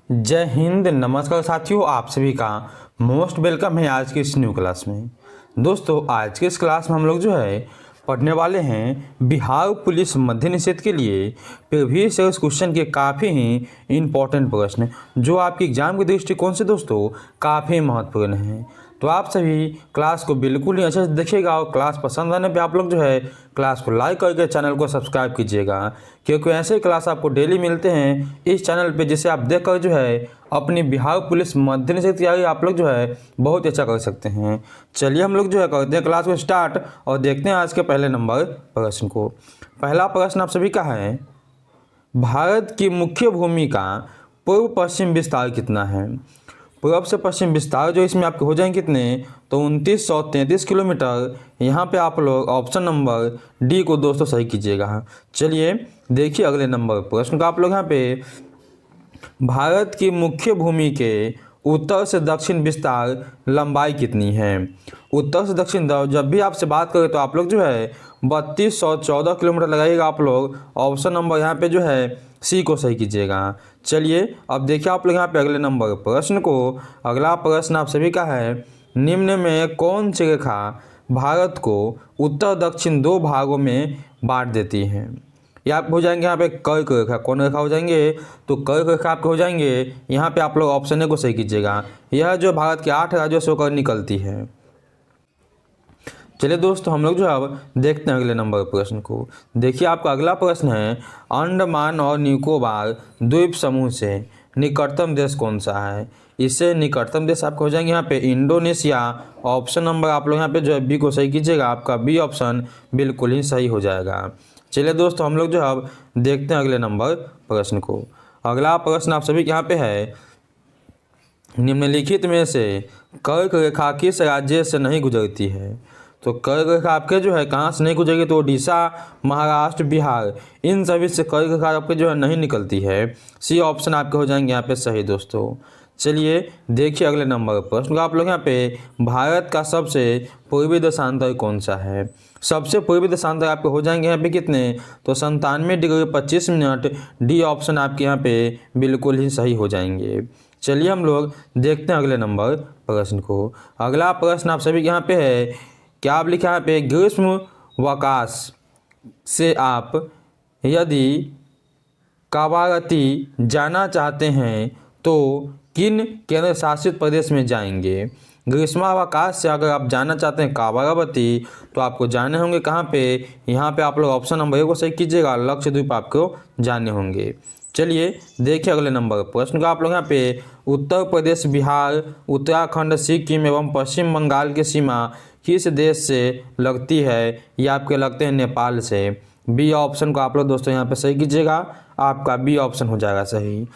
जय हिंद, नमस्कार साथियों। आप सभी का मोस्ट वेलकम है आज की इस न्यू क्लास में। दोस्तों, आज के इस क्लास में हम लोग जो है पढ़ने वाले हैं बिहार पुलिस मद्य निषेध के लिए प्रीवियस ईयर क्वेश्चन के काफ़ी ही इम्पोर्टेंट प्रश्न जो आपके एग्जाम के दृष्टिकोण से दोस्तों काफ़ी महत्वपूर्ण हैं। तो आप सभी क्लास को बिल्कुल ही अच्छे से देखिएगा और क्लास पसंद आने पे आप लोग जो है क्लास को लाइक करके चैनल को सब्सक्राइब कीजिएगा, क्योंकि ऐसे क्लास आपको डेली मिलते हैं इस चैनल पे, जिसे आप देखकर जो है अपनी बिहार पुलिस मद्य निषेध की तैयारी आप लोग जो है बहुत अच्छा कर सकते हैं। चलिए हम लोग जो है करते हैं क्लास को स्टार्ट और देखते हैं आज के पहले नंबर प्रश्न को। पहला प्रश्न आप सभी का है, भारत की मुख्य भूमि का पूर्व पश्चिम विस्तार कितना है। पूर्व से पश्चिम विस्तार जो इसमें आपके हो जाएंगे कितने, तो 2933 किलोमीटर। यहाँ पे आप लोग ऑप्शन नंबर डी को दोस्तों सही कीजिएगा। चलिए देखिए अगले नंबर प्रश्न का आप लोग यहाँ पे, भारत की मुख्य भूमि के उत्तर से दक्षिण विस्तार लंबाई कितनी है। उत्तर से दक्षिण जब भी आपसे बात करें तो आप लोग जो है 3214 किलोमीटर लगाइएगा आप लोग। ऑप्शन नंबर यहाँ पे जो है सी को सही कीजिएगा। चलिए अब देखिए आप लोग यहाँ पे अगले नंबर प्रश्न को। अगला प्रश्न आप सभी का है, निम्न में कौन सी रेखा भारत को उत्तर दक्षिण दो भागों में बांट देती है। ये आप हो जाएंगे यहाँ पे कर्क रेखा। कौन रेखा हो जाएंगे, तो कर्क रेखा आपके हो जाएंगे। यहाँ पे आप लोग ऑप्शन ए को सही कीजिएगा। यह जो भारत के 8 राज्यों से होकर निकलती है। चलिए दोस्तों हम लोग जो अब देखते हैं अगले नंबर प्रश्न को। देखिए आपका अगला प्रश्न है, अंडमान और निकोबार द्वीप समूह से निकटतम देश कौन सा है। इससे निकटतम देश आपको हो जाएंगे यहाँ पे इंडोनेशिया। ऑप्शन नंबर आप लोग यहाँ पे जो है बी को सही कीजिएगा। आपका बी ऑप्शन बिल्कुल ही सही हो जाएगा। चलिए दोस्तों हम लोग जो अब देखते हैं अगले नंबर प्रश्न को। अगला प्रश्न आप सभी के यहाँ पे है, निम्नलिखित में से कर्क रेखा किस राज्य से नहीं गुजरती है। तो कर्क रेखा आपके जो है कहाँ से नहीं गुजरेगी, तो ओडिशा, महाराष्ट्र, बिहार, इन सभी से कर्क रेखा आपके जो है नहीं निकलती है। सी ऑप्शन आपके हो जाएंगे यहाँ पे सही दोस्तों। चलिए देखिए अगले नंबर प्रश्न का आप लोग यहाँ पे, भारत का सबसे पूर्वी देशांतर कौन सा है। सबसे पूर्वी देशांतर आपके हो जाएंगे यहाँ पे कितने, तो 97 डिग्री 25 मिनट। डी ऑप्शन आपके यहाँ पे बिल्कुल ही सही हो जाएंगे। चलिए हम लोग देखते हैं अगले नंबर प्रश्न को। अगला प्रश्न आप सभी के यहाँ पे है, क्या आप लिखा यहाँ पे, ग्रीष्मावकाश से आप यदि कावारती जाना चाहते हैं तो किन केंद्र शासित प्रदेश में जाएंगे। ग्रीष्मावकाश से अगर आप जाना चाहते हैं कावारावती तो आपको जाने होंगे कहाँ पे, यहाँ पे आप लोग ऑप्शन नंबर ए को सही कीजिएगा। लक्षद्वीप आपको जाने होंगे। चलिए देखिए अगले नंबर प्रश्न का आप लोग यहाँ पे, उत्तर प्रदेश, बिहार, उत्तराखंड, सिक्किम एवं पश्चिम बंगाल की सीमा किस देश से लगती है। ये आपके लगते हैं नेपाल से। बी ऑप्शन को आप लोग दोस्तों यहाँ पे सही कीजिएगा। आपका बी ऑप्शन हो जाएगा सही।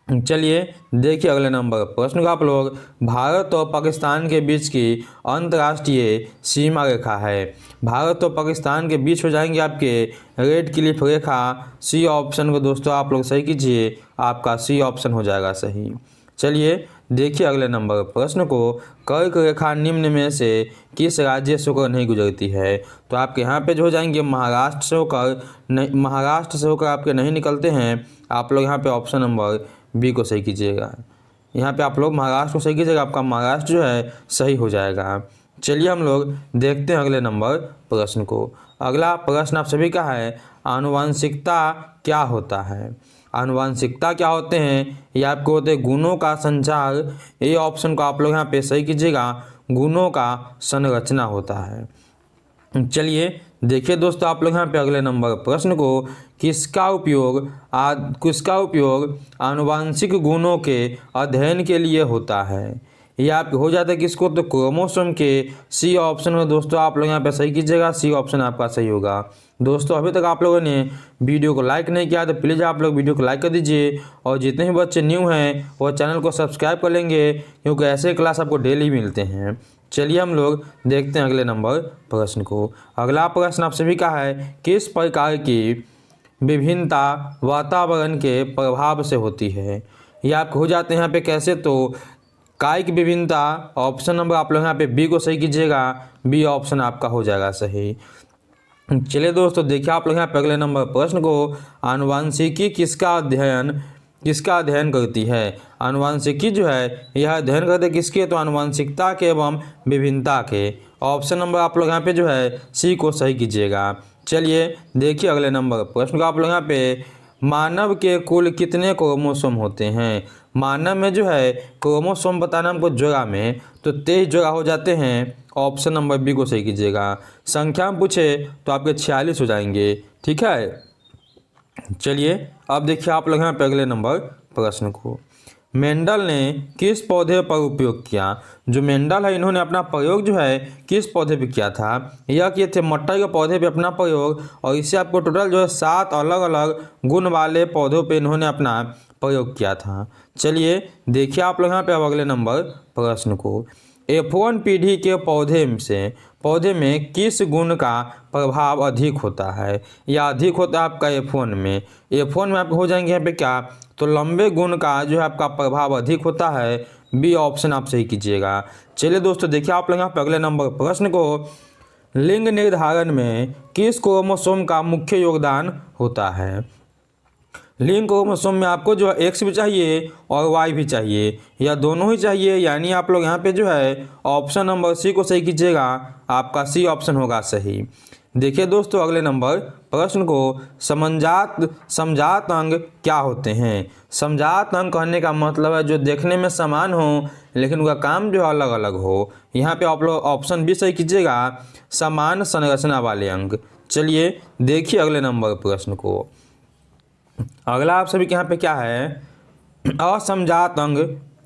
चलिए देखिए अगले नंबर प्रश्न का आप लोग, भारत और पाकिस्तान के बीच की अंतर्राष्ट्रीय सीमा रेखा है। भारत और पाकिस्तान के बीच हो जाएंगे आपके रेड क्लिफ रेखा। सी ऑप्शन को दोस्तों आप लोग सही कीजिए। आपका सी ऑप्शन हो जाएगा सही। चलिए देखिए अगले नंबर प्रश्न को, कर्क रेखा निम्न में से किस राज्य से होकर नहीं गुजरती है। तो आपके यहाँ पे जो हो जाएंगे महाराष्ट्र से होकर, महाराष्ट्र से होकर आपके नहीं निकलते हैं। आप लोग यहाँ पे ऑप्शन नंबर बी को सही कीजिएगा। यहाँ पे आप लोग महाराष्ट्र को सही कीजिएगा। आपका महाराष्ट्र जो है सही हो जाएगा। चलिए हम लोग देखते हैं अगले नंबर प्रश्न को। अगला प्रश्न आप सभी का है, आनुवंशिकता क्या होता है। आनुवंशिकता क्या होते हैं, ये आपको होते हैं गुणों का संचार। ए ऑप्शन को आप लोग यहाँ पे सही कीजिएगा। गुणों का संरचना होता है। चलिए देखिए दोस्तों आप लोग यहाँ पे अगले नंबर प्रश्न को, किसका उपयोग आनुवंशिक गुणों के अध्ययन के लिए होता है। ये आप हो जाता है किसको, तो क्रोमोसोम के। सी ऑप्शन में दोस्तों आप लोग यहाँ पे सही कीजिएगा। सी ऑप्शन आपका सही होगा। दोस्तों अभी तक आप लोगों ने वीडियो को लाइक नहीं किया तो प्लीज़ आप लोग वीडियो को लाइक कर दीजिए, और जितने भी बच्चे न्यू हैं वो चैनल को सब्सक्राइब कर लेंगे, क्योंकि ऐसे क्लास आपको डेली मिलते हैं। चलिए हम लोग देखते हैं अगले नंबर प्रश्न को। अगला प्रश्न आप सभी का है, किस प्रकार की विभिन्नता वातावरण के प्रभाव से होती है। ये आपको हो जाते हैं यहाँ पे कैसे, तो कायिक विभिन्नता। ऑप्शन नंबर आप लोग यहाँ पे बी को सही कीजिएगा। बी ऑप्शन आपका हो जाएगा सही। चलिए दोस्तों देखिए आप लोग यहाँ पे अगले नंबर प्रश्न को, आनुवंशिकी किसका अध्ययन किसका अध्ययन करती है? आनुवंशिकी जो है यह अध्ययन करते किसके? तो आनुवंशिकता के एवं विभिन्नता के। ऑप्शन नंबर आप लोग यहाँ पे जो है सी को सही कीजिएगा। चलिए देखिए अगले नंबर प्रश्न को आप लोग यहाँ पे, मानव के कुल कितने क्रोमोसोम होते हैं? मानव में जो है क्रोमोसोम बताना हमको जोड़ा में, तो 23 जोड़ा हो जाते हैं। ऑप्शन नंबर बी को सही कीजिएगा। संख्या में पूछे तो आपके 46 हो जाएंगे। ठीक है, चलिए अब देखिए आप लोग यहाँ पे अगले नंबर प्रश्न को, मेंडल ने किस पौधे पर उपयोग किया? जो मेंडल है इन्होंने अपना प्रयोग जो है किस पौधे पे किया था? यह किए थे मटर के पौधे पे अपना प्रयोग, और इससे आपको टोटल जो है 7 अलग अलग गुण वाले पौधों पे इन्होंने अपना प्रयोग किया था। चलिए देखिए आप लोग यहाँ पे अब अगले नंबर प्रश्न को, F1 पीढ़ी के पौधे में किस गुण का प्रभाव अधिक होता है? या अधिक होता है आपका F1 में? F1 में आप हो जाएंगे यहाँ पे क्या? तो लंबे गुण का जो है आपका प्रभाव अधिक होता है। बी ऑप्शन आप सही कीजिएगा। चलिए दोस्तों देखिए आप लोग यहाँ पे अगले नंबर प्रश्न को, लिंग निर्धारण में किस क्रोमोसोम का मुख्य योगदान होता है? लिंग क्रोमोसोम में आपको जो है एक्स भी चाहिए और वाई भी चाहिए, या दोनों ही चाहिए, यानी आप लोग यहाँ पे जो है ऑप्शन नंबर सी को सही कीजिएगा। आपका सी ऑप्शन होगा सही। देखिए दोस्तों अगले नंबर प्रश्न को, समजात अंग क्या होते हैं? समजात अंग कहने का मतलब है जो देखने में समान हो लेकिन उनका काम जो अलग अलग हो। यहाँ पे आप लोग ऑप्शन बी सही कीजिएगा, समान संरचना वाले अंग। चलिए देखिए अगले नंबर प्रश्न को, अगला आप सभी के यहाँ पे क्या है, असमजात अंग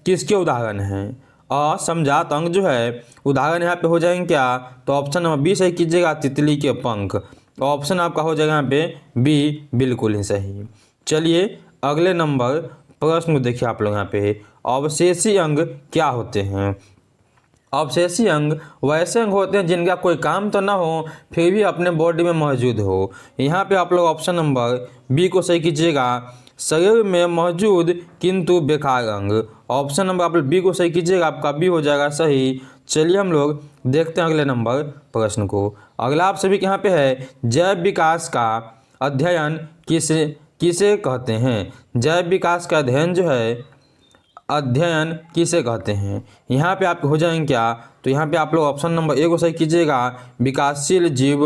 किसके उदाहरण हैं? असमजात अंग जो है उदाहरण यहाँ पे हो जाएंगे क्या? तो ऑप्शन नंबर बी सही कीजिएगा, तितली के पंख। ऑप्शन आपका हो जाएगा यहाँ पे बी, बिल्कुल ही सही। चलिए अगले नंबर प्रश्न को देखिए आप लोग यहाँ पे, अवशेषी अंग क्या होते हैं? अवशेषी अंग वैसे अंग होते हैं जिनका कोई काम तो ना हो फिर भी अपने बॉडी में मौजूद हो। यहाँ पे आप लोग ऑप्शन नंबर बी को सही कीजिएगा, शरीर में मौजूद किंतु बेकार अंग। ऑप्शन नंबर आप लोग बी को सही कीजिएगा, आपका बी हो जाएगा सही। चलिए हम लोग देखते हैं अगले नंबर प्रश्न को। अगला आप सभी के यहाँ पे है, जैव विकास का अध्ययन किसे कहते हैं? जैव विकास का अध्ययन किसे कहते हैं? यहाँ पे आप हो जाएंगे क्या? तो यहाँ पे आप लोग ऑप्शन नंबर ए को सही कीजिएगा, विकासशील जीव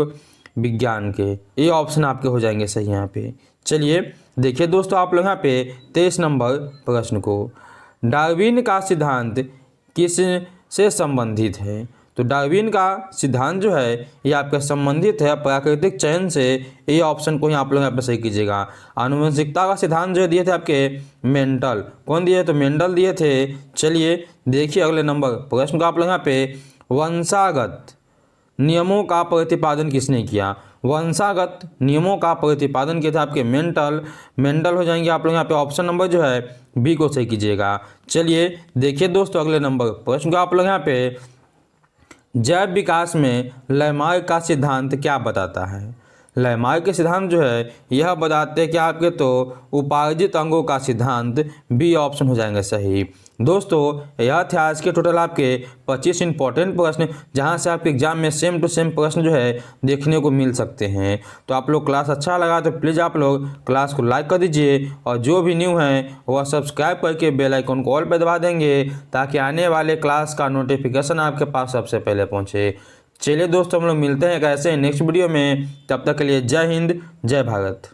विज्ञान के। ये ऑप्शन आपके हो जाएंगे सही यहाँ पे। चलिए देखिए दोस्तों आप लोग यहाँ पे 23 नंबर प्रश्न को, डार्विन का सिद्धांत किससे संबंधित है? तो डार्विन का सिद्धांत जो है ये आपका संबंधित है प्राकृतिक चयन से। ये ऑप्शन को ही आप लोग यहाँ पे सही कीजिएगा। आनुवंशिकता का सिद्धांत जो दिए थे आपके मेंडल, कौन दिए? तो मेंडल दिए थे। चलिए देखिए अगले नंबर प्रश्न को आप लोग यहाँ पे, वंशागत नियमों का प्रतिपादन किसने किया? वंशागत नियमों का प्रतिपादन किया था आपके मेंडल हो जाएंगे आप लोग यहाँ पे। ऑप्शन नंबर जो है बी को सही कीजिएगा। चलिए देखिए दोस्तों अगले नंबर प्रश्न को आप लोग यहाँ पे, जैव विकास में लैमार्क का सिद्धांत क्या बताता है? लैमार्क के सिद्धांत जो है यह बताते हैं कि आपके तो उपार्जित अंगों का सिद्धांत। बी ऑप्शन हो जाएंगे सही। दोस्तों यह थे आज के टोटल आपके 25 इंपॉर्टेंट प्रश्न, जहां से आपके एग्जाम में सेम टू सेम प्रश्न जो है देखने को मिल सकते हैं। तो आप लोग क्लास अच्छा लगा तो प्लीज़ आप लोग क्लास को लाइक कर दीजिए, और जो भी न्यू हैं वह सब्सक्राइब करके बेल आइकन को ऑल पर दबा देंगे ताकि आने वाले क्लास का नोटिफिकेशन आपके पास सबसे पहले पहुँचे। चलिए दोस्तों हम लोग मिलते हैं एक ऐसे नेक्स्ट वीडियो में, तब तक के लिए जय हिंद जय भारत।